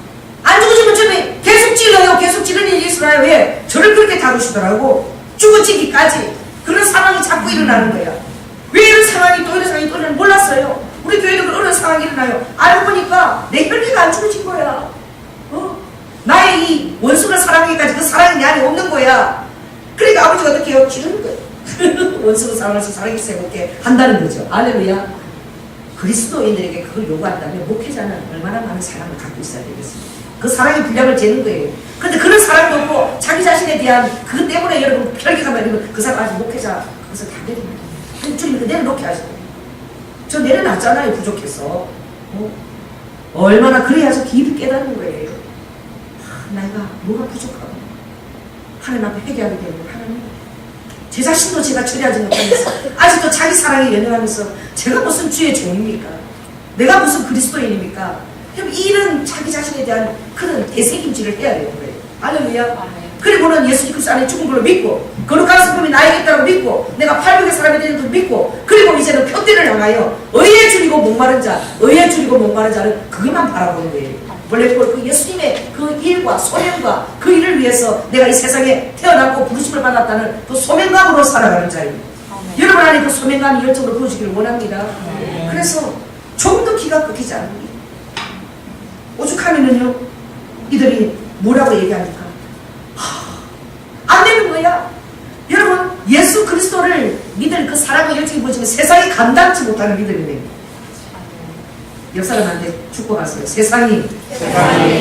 안 죽어지면 저는 계속 찔러요. 계속 찌르는 일이 있어요. 왜? 저를 그렇게 다루시더라고. 죽어지기까지 그런 상황이 자꾸 일어나는 거야. 왜 이런 상황이 또 이런 상황이 또 일어나는 몰랐어요. 우리 교회도 그런 상황이 일어나요. 알고 보니까 내 혈기가 안 죽어진 거야. 나의 이 원수를 사랑하기까지 그 사랑이 내 안에 없는 거야. 그러니까 아버지가 어떻게 해요? 찌르는 거예요. 원수를 사랑해서 사랑이 세우게 한다는 거죠. 할렐루야. 그리스도인들에게 그걸 요구한다면 목회자는 얼마나 많은 사랑을 갖고 있어야 되겠습니까? 그 사랑의 분량을 재는 거예요. 그런데 그런 사랑도 없고 자기 자신에 대한 그것 때문에 여러분 혈기가 말리면 그 사람 아직 목회자 그것을 다 내립니다. 주님 그 내려놓게 하시고 저 내려놨잖아요. 부족해서 얼마나 그래야 저 깊이 깨닫는 거예요. 내가 뭐가 부족하고 하나님 앞에 회개하게 되고 하나님 제 자신도 제가 처리하지 못하면서 아직도 자기 사랑에 연연하면서 제가 무슨 주의 종입니까? 내가 무슨 그리스도인입니까? 이런 자기 자신에 대한 그런 대책임질을 해야 되는 거예요. 할렐루야. 그리고는 예수님 그리스도 안에 죽은 걸로 믿고 거룩한 성품이 나에게 있다고 믿고 내가 팔복의 사람이 되는 걸 믿고 그리고 이제는 표대를 향하여 의에 줄이고 목마른 자 의에 줄이고 목마른 자는 그것만 바라보는 거예요. 원래 그 예수님의 그 일과 소명과 그 일을 위해서 내가 이 세상에 태어났고 부르심을 받았다는 그 소명감으로 살아가는 자입니다. 여러분 안에 그 소명감이 열정으로 부어지기를 원합니다. 그래서 조금 더 기가 끊기지 않습니다. 오죽하면은요 이들이 뭐라고 얘기하니까 안 되는 거야. 여러분 예수 그리스도를 믿을 그 사랑과 열정이 보여지면 세상이 감당치 못하는 믿음이 됩니다. 옆 사람한테 축복하세요. 세상이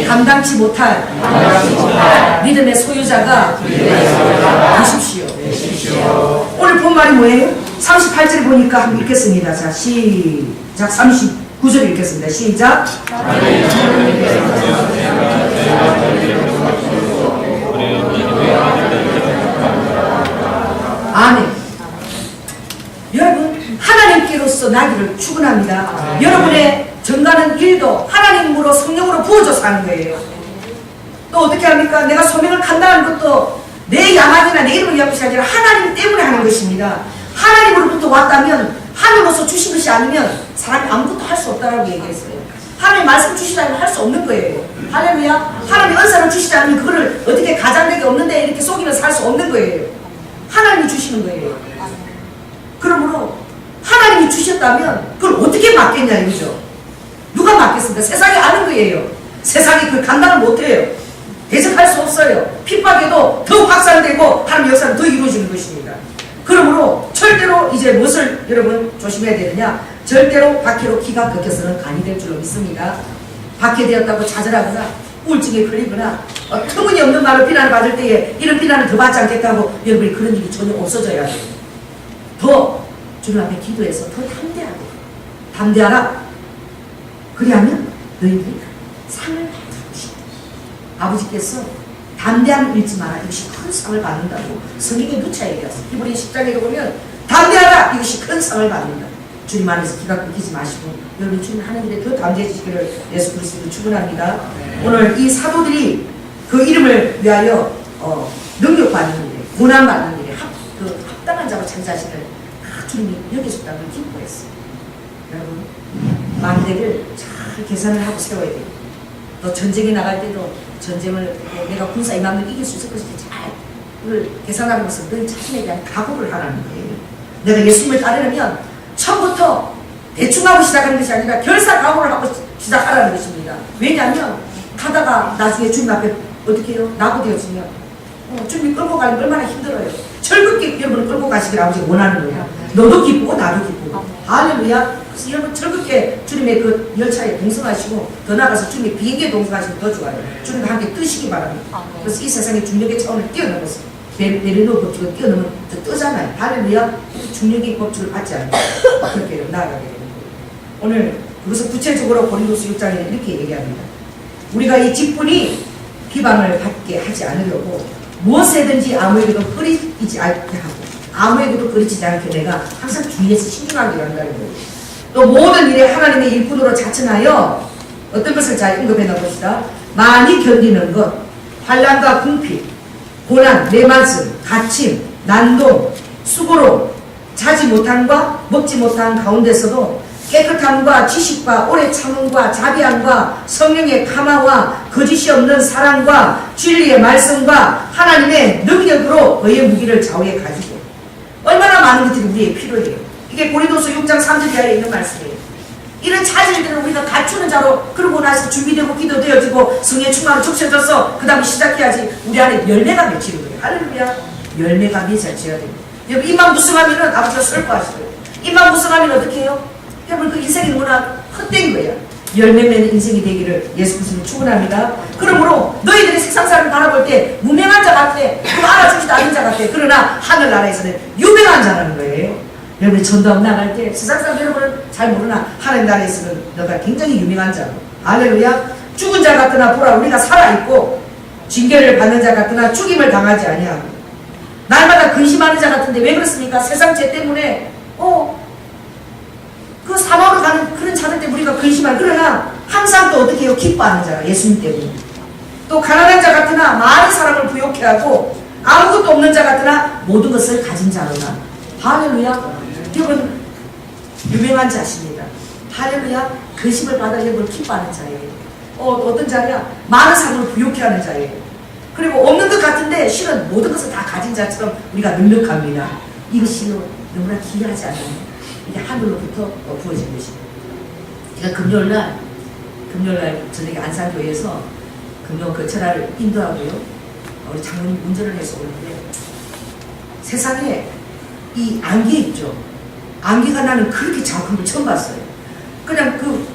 감당치 못할 믿음의 소유자가 되십시오. 오늘 본 말이 뭐예요? 38절 보니까 한번 읽겠습니다. 자, 시작. 39절 읽겠습니다. 시작. 아멘. 여러분 하나님께로서 나기를 축원합니다. 여러분의 정가는 일도 하나님으로 성령으로 부어져서 하는 거예요. 또 어떻게 합니까? 내가 소명을 감당하는 것도 내 야망이나 내 이름을 위한 것이 아니라 하나님 때문에 하는 것입니다. 하나님으로부터 왔다면 하늘로서 주신 것이 아니면 사람이 아무것도 할 수 없다라고 얘기했어요. 하나님 말씀 주시지 않으면 할 수 없는 거예요. 할렐루야. 하나님 은사를 주시지 않으면 그거를 어떻게 가장되게 없는데 이렇게 속이면서 할 수 없는 거예요. 하나님이 주시는 거예요. 그러므로 하나님이 주셨다면 그걸 어떻게 맡겠냐 이거죠. 누가 맡겠습니까? 세상이 아는 거예요. 세상이 그걸 감당을 못해요. 대적할 수 없어요. 핍박에도 더 확산되고 하나님 역사는 더 이루어지는 것입니다. 그러므로 절대로 이제 무엇을 여러분 조심해야 되느냐? 절대로 박해로 기가 꺾여서는 간이 될 줄로 믿습니다. 박해되었다고 좌절하거나 우울증에 걸리거나 터무니없는 말로 비난을 받을 때에 이런 비난을 더 받지 않겠다고 여러분이 그런 일이 전혀 없어져야 돼요. 더 주님 앞에 기도해서 더 담대하게 담대하라. 그리하면 너희들이 상을 받으시다. 아버지께서 담대함을 잃지 마라. 이것이 큰 상을 받는다고 성경에 누차 얘기했어요. 히브리 10장에 보면 담대하라. 이것이 큰 상을 받는다. 주님 안에서 기가 끊기지 마시고 여러분 주님 하나님께 더 담대해지기를 예수 그리스도로 축원합니다. 오늘 이 사도들이 그 이름을 위하여 능력받는 일에 고난받는 일에 합당한 자로 자기 자신을 주님이 여겨줬다는 걸 기뻐했어요. 여러분 망대를 잘 계산을 하고 세워야 돼요. 또 전쟁에 나갈 때도 전쟁을 내가 군사 임함을 이길 수 있을 것인지 잘 계산하면서 너 자신에 대한 각오를 하라는 거예요. 내가 예수님을 따르려면 처음부터 대충 하고 시작하는 것이 아니라 결사 각오를 하고 시작하라는 것입니다. 왜냐하면 가다가 나중에 주님 앞에 어떻게 해요? 나고 되었으면 주님이 끌고 가면 얼마나 힘들어요. 즐겁게 여러분을 끌고 가시길 아버지가 원하는 거예요. 너도 기쁘고 나도 기쁘고. 할렐루야. 그래서 여러분 즐겁게 주님의 그 열차에 동승하시고 더 나아가서 주님의 비행기에 동승하시면 더 좋아요. 주님과 함께 뜨시기 바랍니다. 그래서 이 세상의 중력의 차원을 뛰어넘어서 베르노 법칙을 뛰어넘으면 뜨잖아요. 할렐루야. 중력의 법칙을 받지 않아요. 그렇게 나아가게 됩니다. 오늘 그것을 구체적으로 고린도서 6장에 이렇게 얘기합니다. 우리가 이 직분이 비방을 받게 하지 않으려고 무엇에든지 아무에게도 꺼리지 않게 하고 아무에게도 꺼리지 않게 내가 항상 주의해서 신중하게 한다는 거예요. 또 모든 일에 하나님의 일꾼으로 자천하여 어떤 것을 잘 언급해 놓읍시다. 많이 견디는 것, 환난과 궁핍, 고난, 내맞음, 갇힘, 난동, 수고로 자지 못함과 먹지 못한 가운데서도 깨끗함과 지식과 오래 참음과 자비함과 성령의 감화와 거짓이 없는 사랑과 진리의 말씀과 하나님의 능력으로 의의 무기를 좌우에 가지고 얼마나 많은 것들이 우리에게 필요해요. 이게 고린도서 6장 3절 이하에 있는 말씀이에요. 이런 차질들은 우리가 갖추는 자로 그러고 나서 준비되고 기도되어지고 성령의 충만으로 적셔져서 그 다음에 시작해야지 우리 안에 열매가 맺히는 거예요. 할렐루야. 열매가 맺혀져야 됩니다. 여러분 입만 무성하면 아버지가 슬퍼하시고요. 입만 무성하면 어떻게 해요? 여러분 그 인생이 너무나 헛된 거야. 열매 맺는 인생이 되기를 예수 그리스도로 축원합니다. 그러므로 너희들이 세상 사람을 바라볼 때 무명한 자 같아. 그거 알아주지도 않는 자 같아. 그러나 하늘나라에서는 유명한 자라는 거예요. 여러분이 전도하고 나갈 때 세상 사람 여러분은 잘 모르나 하나님 나라에서는 너가 굉장히 유명한 자고. 할렐루야. 죽은 자 같으나 보라 우리가 살아있고 징계를 받는 자 같으나 죽임을 당하지 아니하고 날마다 근심하는 자 같은데 왜 그렇습니까? 세상 죄 때문에 그 사망으로 가는 그런 자들 때문에 우리가 근심하는. 그러나 항상 또 어떻게 해요? 기뻐하는 자가 예수님 때문에. 또 가난한 자 같으나 많은 사람을 부욕해 하고 아무것도 없는 자 같으나 모든 것을 가진 자로다. 할렐루야. 여러분 유명한 자십니다. 할렐루야. 근심을 받아 여러분 기뻐하는 자예요. 어떤 자냐? 많은 사람을 부욕해 하는 자예요. 그리고 없는 것 같은데 실은 모든 것을 다 가진 자처럼 우리가 능력합니다. 이것이 너무나 기이하지 않나요? 이게 하늘로부터 부어진 것입니다. 제가 금요일날 저녁에 안산교회에서 금요 그 철화를 인도하고요. 우리 장로님 운전을 해서 오는데 세상에 이 안개 있죠. 안개가 나는 그렇게 작은 걸 처음 봤어요. 그냥 그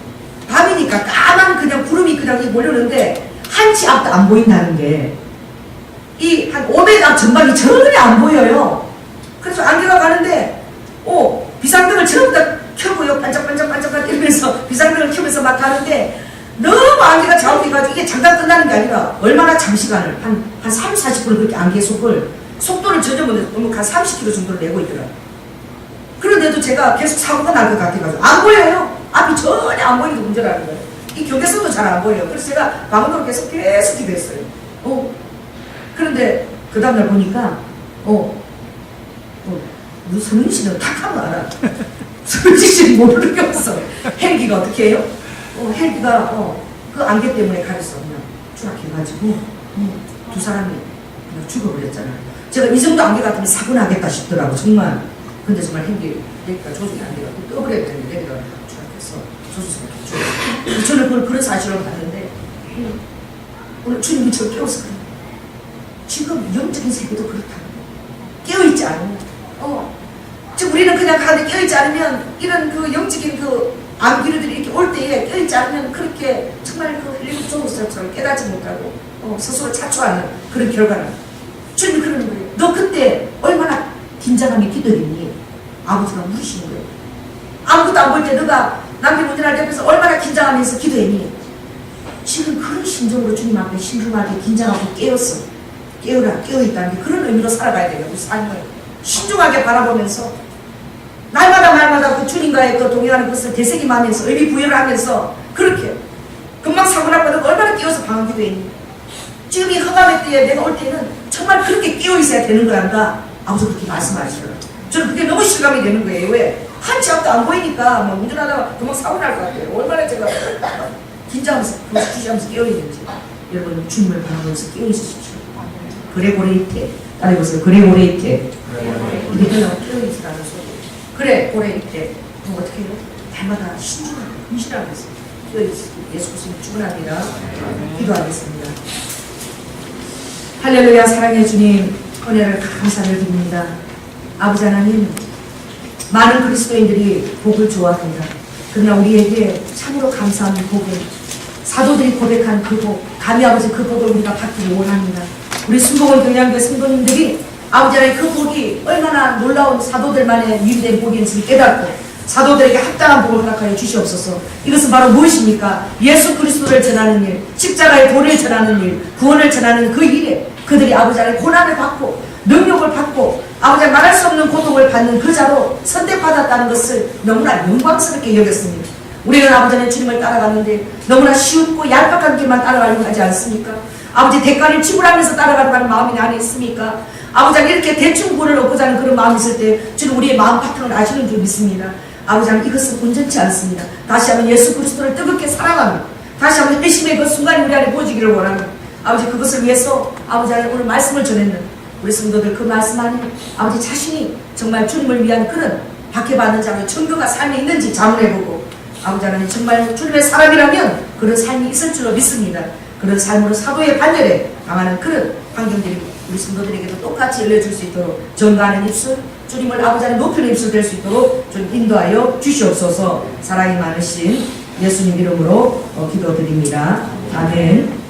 밤이니까 까만 그냥 구름이 그냥 몰려오는데 한 치 앞도 안 보인다는 게 이 한 5m 앞 전방이 전혀 안 보여요. 그래서 안개가 가는데 비상등을 전부 다 켜고요. 반짝반짝 이러면서 비상등을 켜면서 막 가는데 너무 안개가 좌우돼가지고 이게 잠깐 끝나는 게 아니라 얼마나 장시간을 한 30, 40분 그렇게 안개 속도를 전혀 못해서 한 30km 정도를 내고 있더라고요. 그런데도 제가 계속 사고가 날 것 같아가지고 안 보여요. 앞이 전혀 안 보이는 운전하는 거예요. 이 경계선도 잘 안 보여요. 그래서 제가 방문으로 계속 기도했어요. 그런데 그 다음날 보니까 서민 씨는 탁하면 알아. 서민 씨는 모르는 게 없어. 헬기가 어떻게 해요? 헬기가 그 안개 때문에 가렸어. 그냥 추락해가지고 두 사람이 그냥 죽어버렸잖아요. 제가 이 정도 안개 같으면 사고 나겠다 싶더라고 정말. 근데 정말 헬기가 조종이 안 돼요. 떠버려야 되는데 헬기가 추락해서 조수석에 죽어요. 저는 그런 사실을 봤는데 오늘 주님이 저를 깨워서 그래요. 지금 영적인 세계도 그렇다. 깨어있지 않으면 지금 우리는 그냥 가는데 깨어있지 않으면 이런 그 영적인 그 암기류들이 이렇게 올 때에 깨어있지 않으면 그렇게 정말 그 일곱 조수석처럼 깨닫지 못하고 스스로 자초하는 그런 결과는 주님이 그러는 거예요. 너 그때 얼마나 긴장하며 기도했니? 아버지가 물으시는 거예요. 아무것도 안 볼 때 너가 남편 운전할 때 앞에서 얼마나 긴장하면서 기도했니? 지금 그런 심정으로 주님 앞에 신중하게 긴장하고 깨어라, 깨어있다는 게 그런 의미로 살아가야 돼요. 우리 삶을 신중하게 바라보면서 날마다 그 주님과의 그 동행하는 것을 되새김하면서 의미 부여를 하면서 그렇게 금방 사고 나거든 얼마나 깨어서 방황기도 했니? 지금 이 허감의 때에 내가 올 때는 정말 그렇게 깨어 있어야 되는 거란다. 아버지 그렇게 말씀하시더라고요. 저는 그게 너무 실감이 되는 거예요. 왜? 한치 앞도 안 보이니까 막 운전하다가 금방 사고 날 것 같아요. 얼마나 제가 긴장하면서 주시하면서 깨어 있는지. 여러분 주님을 바라보면서 깨어 있으십시오. 그레고레이테 따라해보세요. 그레고레이테 이게 깨어 있으라는 소리. 그래 고레이테 그럼 어떻게 해요? 날마다 신중하게 분실하면서 깨어 있으시고 예수 그리스도를 축원합니다. 기도하겠습니다. 할렐루야. 사랑해 주님 은혜를 감사를 드립니다. 아버지 하나님, 많은 그리스도인들이 복을 좋아합니다. 그러나 우리에게 참으로 감사한 복은 사도들이 고백한 그 복, 감히 아버지 그 복을 우리가 받기를 원합니다. 우리 순복원 경량교회 성도님들이 아버지 하나님 그 복이 얼마나 놀라운 사도들만의 유일된 복인지 깨닫고 사도들에게 합당한 복을 허락하여 주시옵소서. 이것은 바로 무엇입니까? 예수 그리스도를 전하는 일, 십자가의 도를 전하는 일, 구원을 전하는 그 일에 그들이 아버지 하나님 고난을 받고 능력을 받고 아버지 하나님 말할 수 없는 고통을 받는 그 자로 선택받았다는 것을 너무나 영광스럽게 여겼습니다. 우리는 아버지 하나님 주님을 따라가는데 너무나 쉬웠고 얄팍한 길만 따라가려고 하지 않습니까? 아버지 대가를 지불하면서 따라가는 마음이 안에 있습니까? 아버지 하나님 이렇게 대충 구원을 얻고자 하는 그런 마음이 있을 때 주는 우리의 마음 파트를 아시는 줄 믿습니다. 아버지 하나님 이것은 온전치 않습니다. 다시 한번 예수 그리스도를 뜨겁게 사랑하며 다시 한번 회심의 그 순간이 우리 안에 보여지기를 원하며 아버지 그것을 위해서 아버지 하나님 오늘 말씀을 전했는 우리 성도들 그 말씀 안에 아버지 자신이 정말 주님을 위한 그런 박해받는 자로 청교가 삶에 있는지 자문해보고 아버지 하나님 정말 주님의 사람이라면 그런 삶이 있을 줄로 믿습니다. 그런 삶으로 사도의 반열에 강하는 그런 환경들이 우리 성도들에게도 똑같이 열려줄 수 있도록 전가하는 입술, 주님을 아버지 하나님 높이는 입술 될 수 있도록 좀 인도하여 주시옵소서. 사랑이 많으신 예수님 이름으로 기도드립니다. 아멘.